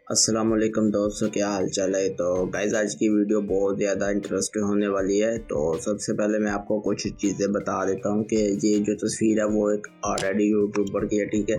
अस्सलाम वालेकुम दोस्तों, क्या हाल चाल है। तो गाइस आज की वीडियो बहुत ज़्यादा इंटरेस्टिंग होने वाली है। तो सबसे पहले मैं आपको कुछ चीज़ें बता देता हूँ कि ये जो तस्वीर है वो एक ऑलरेडी यूट्यूबर की है, ठीक है।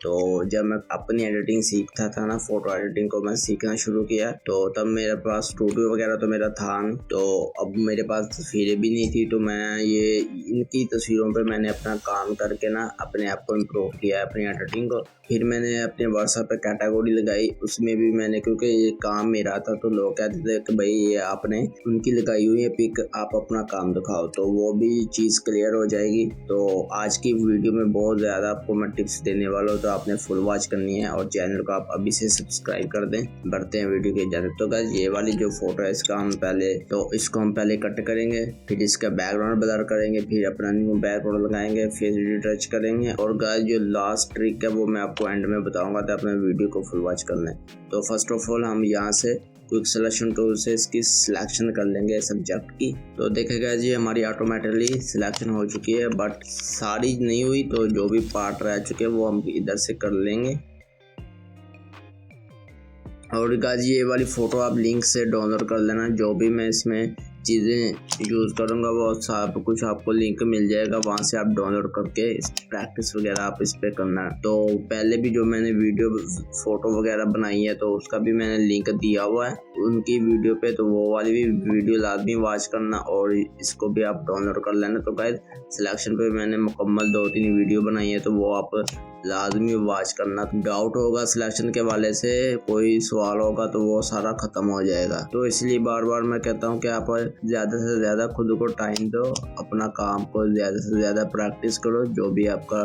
तो जब मैं अपनी एडिटिंग सीखता था ना, फ़ोटो एडिटिंग को मैं सीखना शुरू किया, तो तब मेरे पास स्टूडियो वगैरह तो मेरा था नहीं। तो अब मेरे पास तस्वीरें भी नहीं थी, तो मैं ये इनकी तस्वीरों पे मैंने अपना काम करके ना अपने आप को इम्प्रूव किया, अपनी एडिटिंग को। फिर मैंने अपने व्हाट्सएप पे कैटेगरी लगाई, उसमें भी मैंने, क्योंकि ये काम मेरा था तो लोग कहते थे कि भाई ये आपने उनकी लगाई हुई है पिक, आप अपना काम दिखाओ, तो वो भी चीज़ क्लियर हो जाएगी। तो आज की वीडियो में बहुत ज़्यादा आपको मैं टिप्स देने वाला हूँ, तो आपने फुल वॉच करनी है और चैनल को आप अभी से सब्सक्राइब कर दें। बढ़ते हैं वीडियो की इजाज़त। तो गाइस ये वाली जो फोटो है इसको हम पहले कट करेंगे, फिर इसका बैकग्राउंड ब्लर करेंगे, फिर अपना न्यू बैकग्राउंड लगाएंगे, फिर टच करेंगे। और गाइस जो लास्ट ट्रिक है वो मैं आपको एंड में बताऊंगा, तो अपने वीडियो को फुल वॉच कर लें। तो फर्स्ट ऑफ ऑल हम यहाँ से क्विक सिलेक्शन टूल से इसकी सिलेक्शन कर लेंगे सब्जेक्ट की। तो देखेगा जी हमारी ऑटोमेटिकली सिलेक्शन हो चुकी है, बट सारी नहीं हुई, तो जो भी पार्ट रह चुके हैं वो हम इधर से कर लेंगे। और गाइस ये वाली फ़ोटो आप लिंक से डाउनलोड कर लेना। जो भी मैं इसमें चीज़ें यूज़ करूँगा वो सब कुछ आपको लिंक मिल जाएगा, वहाँ से आप डाउनलोड करके प्रैक्टिस वगैरह आप इस पर करना। तो पहले भी जो मैंने वीडियो फ़ोटो वगैरह बनाई है तो उसका भी मैंने लिंक दिया हुआ है उनकी वीडियो पे, तो वो वाली भी वीडियो लाजमी वॉच करना और इसको भी आप डाउनलोड कर लेना। तो गाइस सिलेक्शन पे मैंने मुकम्मल 2-3 वीडियो बनाई है, तो वो आप लाजमी वॉच करना। डाउट होगा सिलेक्शन के वाले से, कोई सवाल होगा तो वो सारा ख़त्म हो जाएगा। तो इसलिए बार बार मैं कहता हूँ कि आप ज़्यादा से ज़्यादा खुद को टाइम दो, अपना काम को ज़्यादा से ज़्यादा प्रैक्टिस करो। जो भी आपका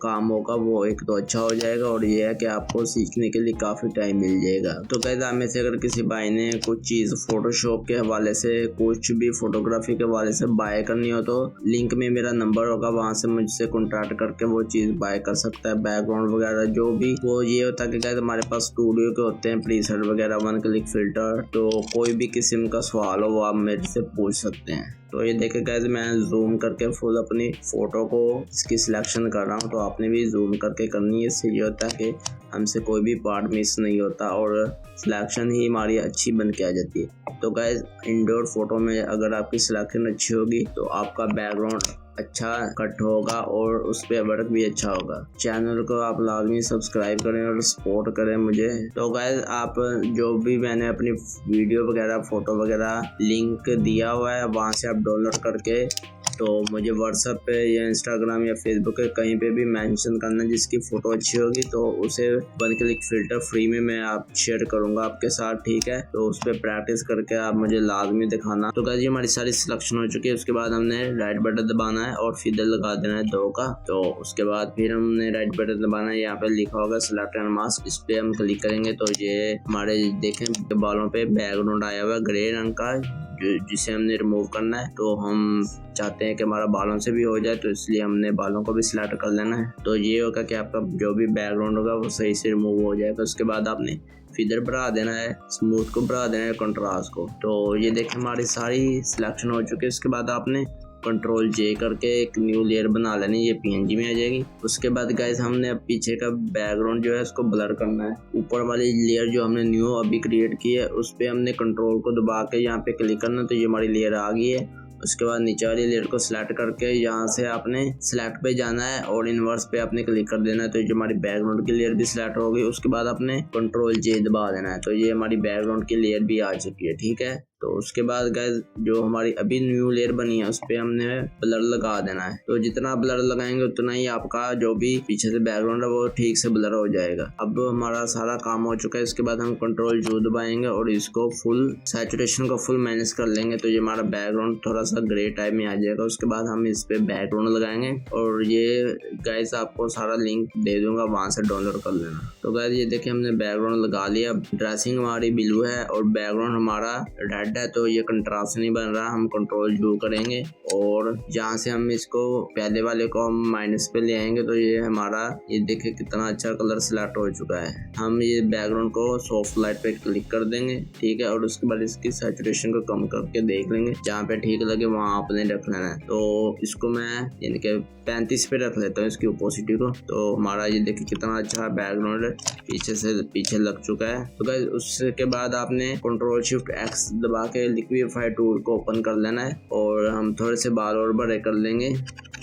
काम होगा वो एक तो अच्छा हो जाएगा, और ये है कि आपको सीखने के लिए काफ़ी टाइम मिल जाएगा। तो गाइस आप में से अगर किसी भाई ने कुछ चीज़ फोटोशॉप के हवाले से, कुछ भी फोटोग्राफी के हवाले से बाय करनी हो, तो लिंक में मेरा नंबर होगा, वहाँ से मुझसे कॉन्टैक्ट करके वो चीज़ बाय कर सकता है। बैकग्राउंड वगैरह जो भी, वो ये होता है कि गाइस हमारे पास स्टूडियो के होते हैं प्रीसेट वगैरह, 1 क्लिक फिल्टर, तो कोई भी किस्म का सवाल हो वो आप मेरे से पूछ सकते हैं। तो ये देखे गाइस मैं जूम करके फुल अपनी फ़ोटो को इसकी सिलेक्शन कर रहा हूँ, तो आपने भी जूम करके करनी है। इससे ये होता है कि हमसे कोई भी पार्ट मिस नहीं होता और सिलेक्शन ही हमारी अच्छी बन के आ जाती है। तो गाइस इंडोर फोटो में अगर आपकी सिलेक्शन अच्छी होगी तो आपका बैकग्राउंड अच्छा कट होगा और उस पर वर्क भी अच्छा होगा। चैनल को आप लाजमी सब्सक्राइब करें और सपोर्ट करें मुझे। तो गाइस आप जो भी मैंने अपनी वीडियो वगैरह फ़ोटो वगैरह लिंक दिया हुआ है, वहाँ से आप डाउनलोड करके तो मुझे व्हाट्सएप पे या इंस्टाग्राम या फेसबुक पे कहीं पे भी मेंशन करना, जिसकी फ़ोटो अच्छी होगी तो उसे 1 क्लिक फ़िल्टर फ्री में मैं आप शेयर करूँगा आपके साथ, ठीक है। तो उस पर प्रैक्टिस करके आप मुझे लाजमी दिखाना। तो गाइस ये हमारी सारी सिलेक्शन हो चुकी है। उसके बाद हमने राइट बटन दबाना है और फिदर लगा देना है 2 का। तो उसके बाद फिर हमने राइट बटन दबाना है, यहाँ पे लिखा होगा सिलेक्ट एंड मास्क, इस पर हम क्लिक करेंगे तो ये हमारे देखें बालों पे बैकग्राउंड आया हुआ है ग्रे रंग का, जिसे हमने रिमूव करना है। तो हम चाहते हैं कि हमारा बालों से भी हो जाए, तो इसलिए हमने बालों को भी सिलेक्ट कर लेना है। तो ये होगा कि आपका जो भी बैकग्राउंड होगा वो सही से रिमूव हो जाएगा। उसके बाद आपने फिदर बढ़ा देना है, स्मूथ को बढ़ा देना है, कंट्रास्ट को। तो ये देखें हमारी सारी सिलेक्शन हो चुकी है। उसके बाद आपने Ctrl J करके एक न्यू लेयर बना लेनी, ये PNG में आ जाएगी। उसके बाद गाइस हमने अब पीछे का बैकग्राउंड जो है उसको ब्लर करना है। ऊपर वाली लेयर जो हमने न्यू अभी क्रिएट की है उस पर हमने कंट्रोल को दबा के यहाँ पे क्लिक करना, तो ये हमारी लेयर आ गई है। उसके बाद नीचे वाली लेयर को सिलेक्ट करके यहाँ से आपने सिलेक्ट पे जाना है और इन्वर्स पे आपने क्लिक कर देना है, तो जो हमारी बैकग्राउंड की लेयर भी सिलेक्ट हो गई। उसके बाद आपने Ctrl J दबा देना है, तो ये हमारी बैकग्राउंड की लेयर भी आ चुकी है, ठीक है। तो उसके बाद गाइस जो हमारी अभी न्यू लेयर बनी है उस पर हमने ब्लर लगा देना है। तो जितना ब्लर लगाएंगे उतना ही आपका जो भी पीछे से बैकग्राउंड है वो ठीक से ब्लर हो जाएगा। अब हमारा सारा काम हो चुका है। इसके बाद हम Ctrl J दबाएंगे और इसको फुल सैचुरेशन को फुल मैनेज कर लेंगे, तो ये हमारा बैकग्राउंड थोड़ा सा ग्रे टाइप में आ जाएगा। उसके बाद हम इस पे बैकग्राउंड लगाएंगे और ये गाइस आपको सारा लिंक दे दूंगा, वहां से डाउनलोड कर लेना। तो गाइस ये देखिए हमने बैकग्राउंड लगा लिया। ड्रेसिंग हमारी ब्लू है और बैकग्राउंड हमारा रेड रेड है तो ये कंट्रास्ट नहीं बन रहा, हम कंट्रोल यू करेंगे और जहाँ से हम इसको पहले वाले को हम माइनस पे ले आएंगे तो ये हमारा ये देखिए कितना अच्छा कलर सिलेक्ट हो चुका है। हम ये बैकग्राउंड को सॉफ्ट लाइट पे क्लिक कर देंगे, ठीक है, और उसके बाद इसकी सैचुरेशन को कम करके देख लेंगे, जहाँ पे ठीक लगे वहाँ आपने रख लेना है। तो इसको मैं यानी कि 35 पे रख लेता हूँ इसकी ओपोसिटी को। तो हमारा ये देखिए कितना अच्छा बैकग्राउंड पीछे से पीछे लग चुका है। तो गाइस उसके बाद आपने कंट्रोल शिफ्ट एक्स दबा के लिक्विफाई टूल को ओपन कर लेना है और हम थोड़े से बाल और बड़े कर लेंगे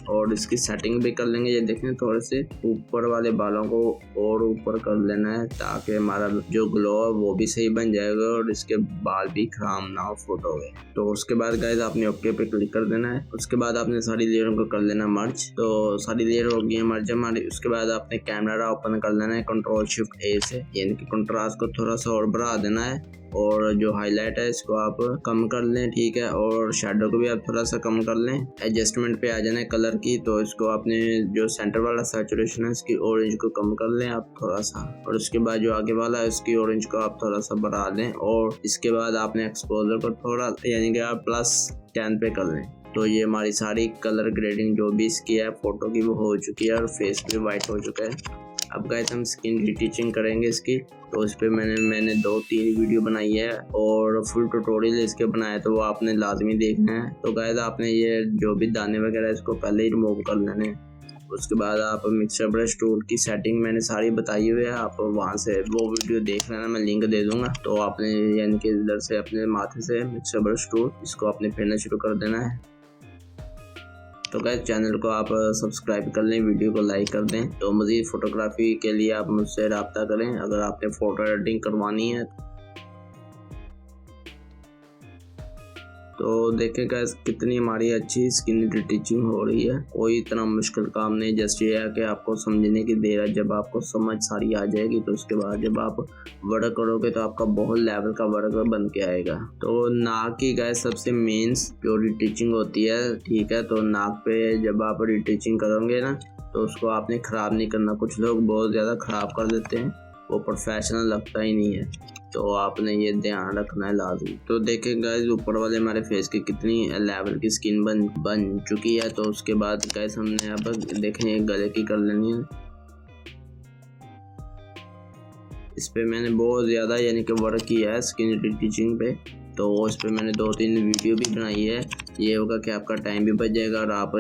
और इसकी सेटिंग भी कर लेंगे। ये देखें थोड़े से ऊपर वाले बालों को और ऊपर कर लेना है ताकि हमारा जो ग्लो है वो भी सही बन जाएगा और इसके बाल भी खराब ना हो फोटो में। तो उसके बाद गाइस आपने ओके पे क्लिक कर देना है। उसके बाद आपने सारी लेयरों को कर लेना मर्ज। तो सारी लेयर हो गई है मर्ज हमारी। उसके बाद आपने कैमरा ओपन कर लेना है कंट्रोल शिफ्ट ए से, यानी कि कंट्रास्ट को थोड़ा सा और बढ़ा देना है और जो हाईलाइट है इसको आप कम कर लें, ठीक है, और शेडो को भी आप थोड़ा सा कम कर लें। एडजस्टमेंट पे आ जाना है कलर की, तो इसको आपने जो सेंटर वाला सैचुरेशन है इसकी ऑरेंज को कम कर लें आप थोड़ा सा, और उसके बाद जो आगे वाला है इसकी ऑरेंज को आप थोड़ा सा बढ़ा लें और इसके बाद आपने एक्सपोजर को थोड़ा यानी कि आप +10 पे कर लें। तो ये हमारी सारी कलर ग्रेडिंग जो भी इसकी है फोटो की वो हो चुकी है और फेस भी वाइट हो चुका है। अब गाइस हम स्किन रिटीचिंग करेंगे इसकी। तो इस पे मैंने 2-3 वीडियो बनाई है और फुल ट्यूटोरियल इसके बनाया, तो वो आपने लाजमी देखना है। तो गाइस आपने ये जो भी दाने वगैरह इसको पहले ही रिमूव कर लेने। उसके बाद आप मिक्सर ब्रश टूल की सेटिंग मैंने सारी बताई हुई है, आप वहाँ से वो वीडियो देख लेना, मैं लिंक दे दूंगा। तो आपने यानी कि इधर से अपने माथे से मिक्सर ब्रश टूल इसको आपने फेरना शुरू कर देना है। तो गाइस चैनल को आप सब्सक्राइब कर लें, वीडियो को लाइक कर दें। तो मज़ीद फ़ोटोग्राफी के लिए आप मुझसे रब्ता करें अगर आपने फ़ोटो एडिटिंग करवानी है। तो देखें गाइस कितनी हमारी अच्छी स्किन रिटीचिंग हो रही है। कोई इतना मुश्किल काम नहीं, जस्ट ये है कि आपको समझने की देर है। जब आपको समझ सारी आ जाएगी तो उसके बाद जब आप वर्क करोगे तो आपका बहुत लेवल का वर्क बन के आएगा। तो नाक की गाइस सबसे मेन जो रिटीचिंग होती है, ठीक है, तो नाक पे जब आप रिटीचिंग करोगे ना तो उसको आपने ख़राब नहीं करना। कुछ लोग बहुत ज़्यादा ख़राब कर देते हैं, वो प्रोफेशनल लगता ही नहीं है, तो आपने ये ध्यान रखना है लाजमी। तो देखें गाइस ऊपर वाले हमारे फेस की कितनी लेवल की स्किन बन चुकी है। तो उसके बाद गाइस हमने अब देखें गले की कर लेनी है। इस पे मैंने बहुत ज़्यादा यानी कि वर्क किया है स्किन रिटीचिंग पे, तो इस पे मैंने 2-3 वीडियो भी बनाई है। ये होगा कि आपका टाइम भी बच जाएगा और आप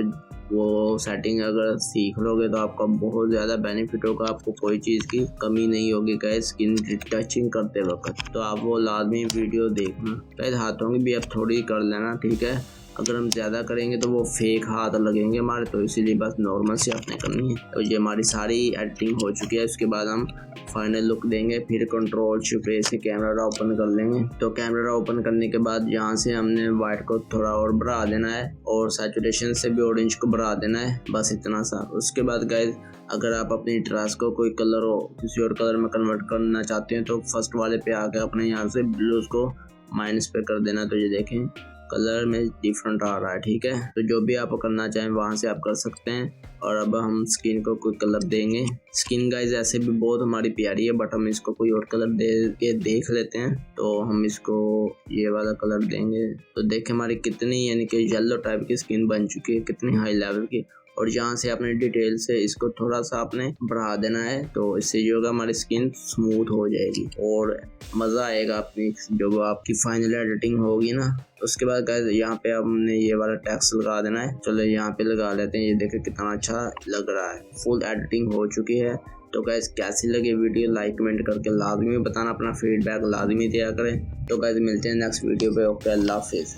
वो सेटिंग अगर सीख लोगे तो आपका बहुत ज़्यादा बेनिफिट होगा, आपको कोई चीज़ की कमी नहीं होगी गाइस स्किन टचिंग करते वक्त। तो आप वो लाजमी वीडियो देखना। गाइस हाथों की भी आप थोड़ी कर लेना, ठीक है, अगर हम ज़्यादा करेंगे तो वो फेक हाथ लगेंगे हमारे, तो इसीलिए बस नॉर्मल से आपने करनी है। तो ये हमारी सारी एडिटिंग हो चुकी है। उसके बाद हम फाइनल लुक देंगे, फिर कंट्रोल शिफ्ट ए से कैमरा ओपन कर लेंगे। तो कैमरा ओपन करने के बाद यहाँ से हमने वाइट को थोड़ा और बढ़ा देना है और सैचुरेशन से भी ऑरेंज को बढ़ा देना है, बस इतना सा। उसके बाद गाइस अगर आप अपनी ड्रेस को कोई कलर हो किसी और कलर में कन्वर्ट करना चाहते हैं तो फर्स्ट वाले पे आके अपने यहाँ से ब्लूज को माइनस पे कर देना। तो ये देखें कलर में डिफरेंट आ रहा है, ठीक है। तो जो भी आप करना चाहें वहाँ से आप कर सकते हैं। और अब हम स्किन को कोई कलर देंगे। स्किन गाइस ऐसे भी बहुत हमारी प्यारी है, बट हम इसको कोई और कलर दे के देख लेते हैं। तो हम इसको ये वाला कलर देंगे। तो देखें हमारी कितनी यानी कि येलो टाइप की स्किन बन चुकी है, कितनी हाई लेवल की। और जहाँ से आपने डिटेल से इसको थोड़ा सा आपने बढ़ा देना है, तो इससे जो होगा हमारी स्किन स्मूथ हो जाएगी और मज़ा आएगा अपनी जो आपकी फाइनल एडिटिंग होगी ना। उसके बाद गाइस यहाँ पे हमने ये वाला टेक्स्ट लगा देना है। चलो यहाँ पे लगा लेते हैं। ये देखें कितना अच्छा लग रहा है, फुल एडिटिंग हो चुकी है। तो गाइस कैसी लगी वीडियो लाइक कमेंट करके लाजमी बताना, अपना फीडबैक लाजमी दिया करें। तो गाइस मिलते हैं नेक्स्ट वीडियो पे। ओके, अल्लाह हाफिज़।